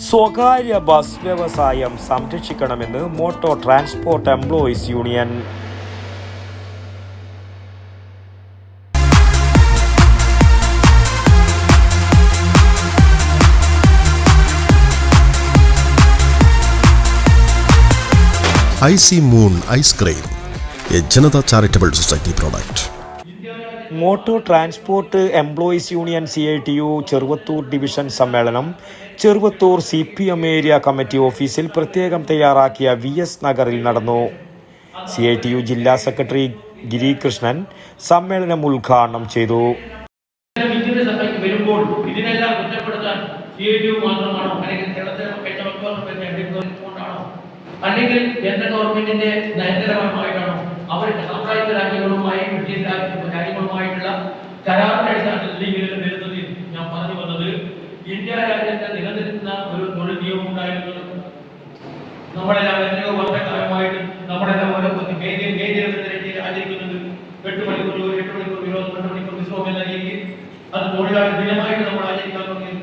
സ്വകാര്യ ബസ് വ്യവസായം സംരക്ഷിക്കണമെന്ന് motor transport employees union. Icy moon ice cream, a Janata Charitable Society product. Motor transport employees union CITU Cheruvathur division സമ്മേളനം Cheruvathur CPM area committee ഓഫീസിൽ പ്രത്യേകം തയ്യാറാക്കിയ VS നഗറിൽ നടന്നു. CITU ജില്ലാ സെക്രട്ടറി ഗിരികൃഷ്ണൻ സമ്മേളനം ഉദ്ഘാടനം ചെയ്തു. അല്ലെങ്കിൽ കേന്ദ്ര ഗവൺമെന്റിന്റെ നയതരമായിട്ടാണോ അവരുടെ സാമ്രാജ്യ രാജ്യങ്ങളുമായി ബ്രിട്ടീഷ് രാജ്യങ്ങളുമായിട്ടുള്ള കരാറിന്റെ അടിസ്ഥാനത്തിൽ വരുന്നത്? ഞാൻ പറഞ്ഞു വന്നത്, ഇന്ത്യ രാജ്യത്തെ നിലനിൽക്കുന്ന ഒരു തൊഴിൽ നിയമം ഉണ്ടായിരുന്നു. നമ്മളെല്ലാം എത്രയോ വർഷക്കാലമായിട്ട് നമ്മളെല്ലാം ഓരോ ആചരിക്കുന്നുണ്ട്. 8 മണിക്കൂർ വിനോദം, 2 മണിക്കൂർ വിശ്രമം എന്ന രീതിയിൽ അത് തൊഴിലാളി ദിനമായിട്ട് നമ്മൾ ആചരിക്കാൻ തുടങ്ങി.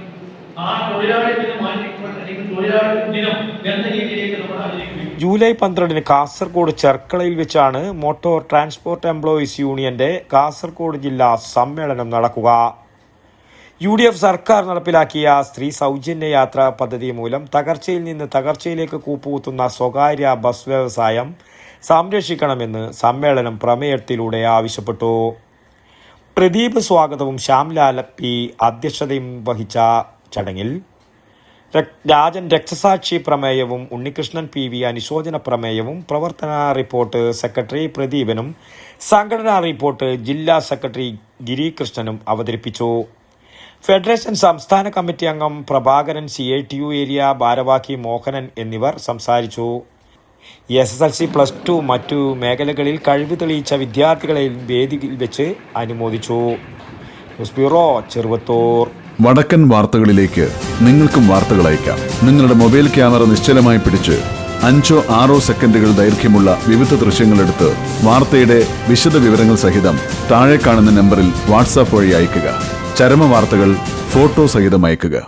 ആ തൊഴിലാളി ദിനം അല്ലെങ്കിൽ തൊഴിലാളി ദിനം എന്ന രീതിയിലേക്ക് നമ്മൾ ആചരിക്കുന്നു. ജൂലൈ 12 കാസർഗോഡ് ചെർക്കളയിൽ വെച്ചാണ് മോട്ടോർ ട്രാൻസ്പോർട്ട് എംപ്ലോയീസ് യൂണിയന്റെ കാസർഗോഡ് ജില്ലാ സമ്മേളനം നടക്കുക. UDF സർക്കാർ നടപ്പിലാക്കിയ സ്ത്രീ സൗജന്യ യാത്രാ പദ്ധതി മൂലം തകർച്ചയിൽ നിന്ന് തകർച്ചയിലേക്ക് കൂപ്പുകുത്തുന്ന സ്വകാര്യ ബസ് വ്യവസായം സംരക്ഷിക്കണമെന്ന് സമ്മേളനം പ്രമേയത്തിലൂടെ ആവശ്യപ്പെട്ടു. പ്രദീപ് സ്വാഗതവും ശ്യാംലാൽ P അധ്യക്ഷതയും വഹിച്ച ചടങ്ങിൽ രാജൻ രക്തസാക്ഷി പ്രമേയവും ഉണ്ണികൃഷ്ണൻ PV അനുശോചന പ്രമേയവും പ്രവർത്തന റിപ്പോർട്ട് സെക്രട്ടറി പ്രദീപനും സംഘടനാ റിപ്പോർട്ട് ജില്ലാ സെക്രട്ടറി ഗിരികൃഷ്ണനും അവതരിപ്പിച്ചു. ഫെഡറേഷൻ സംസ്ഥാന കമ്മിറ്റി അംഗം പ്രഭാകരൻ, CITU ഏരിയ ഭാരവാഹി മോഹനൻ എന്നിവർ സംസാരിച്ചു. SSLC +2 മറ്റു മേഖലകളിൽ കഴിവ് തെളിയിച്ച വിദ്യാർത്ഥികളെ വേദിയിൽ വെച്ച് അനുമോദിച്ചു. News bureau, Cheruvathur. വടക്കൻ വാർത്തകളിലേക്ക് നിങ്ങൾക്കും വാർത്തകൾ അയക്കാം. നിങ്ങളുടെ മൊബൈൽ ക്യാമറ നിശ്ചലമായി പിടിച്ച് 5-6 സെക്കൻഡുകൾ ദൈർഘ്യമുള്ള വിവിധ ദൃശ്യങ്ങളെടുത്ത് വാർത്തയുടെ വിശദ വിവരങ്ങൾ സഹിതം താഴെ കാണുന്ന നമ്പറിൽ വാട്സാപ്പ് വഴി അയക്കുക. ചരമ വാർത്തകൾ ഫോട്ടോ സഹിതം അയക്കുക.